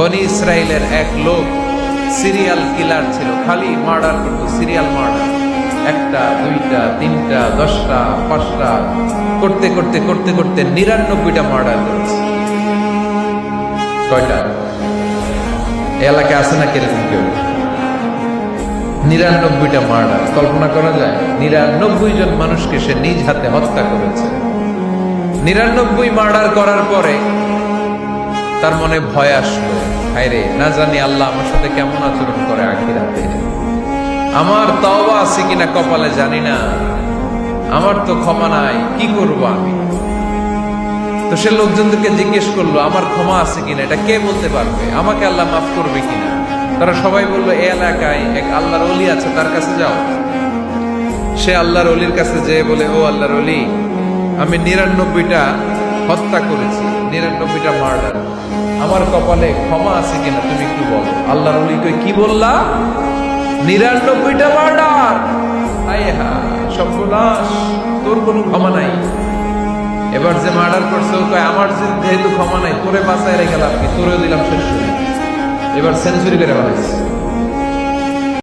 বনি ইসরায়েলের এক লোক সিরিয়াল কিলার ছিল, খালি মার্ডার করতো, সিরিয়াল মার্ডার, একটা দুইটা তিনটা 10টা 5টা করতে করতে করতে করতে 99টা মার্ডার করেছে। কয়টা এলাকায় আছে না কিরকম কেউ? 99টা মার্ডার, কল্পনা করা যায়? 99 জন মানুষকে সে নিজ হাতে হত্যা করেছে। 99 মার্ডার করার পরে তার মনে ভয় আসলো, হায়রে না জানি আল্লাহ আমার সাথে কেমন আচরণ করে আখিরাতে, আমার তওবা আছে কিনা কপালে জানি না, আমার তো ক্ষমা নাই, কি করব আমি? তো সে লোকজনদেরকে জিজ্ঞেস করলো আমার ক্ষমা আছে কিনা, এটা কে বলতে পারবে, আমাকে আল্লাহ মাফ করবে কিনা? তারা সবাই বললো এই এলাকায় এক আল্লাহর ওলি আছে, তার কাছে যাও। সে আল্লাহর ওলির কাছে যেয়ে বলে, ও আল্লাহর ওলি, আমি 99টা হত্যা করেছি, 99টা মার্ডার, আমার কপালে ক্ষমা আছে কিনা তুমি একটু বলো। আল্লাহর ওলি কই, কি বললা? 99টা মার্ডার? আয় হা সর্বনাশ, তোর কোনো ক্ষমা নাই। এবার যে মার্ডার করছে ও কয়, আমার যেহেতু ক্ষমা নাই, তোরে বাঁচায় রেখে গেলাম কি, তোরেও দিলাম শেষ করে, এবার সেঞ্চুরি করে বানাইছে।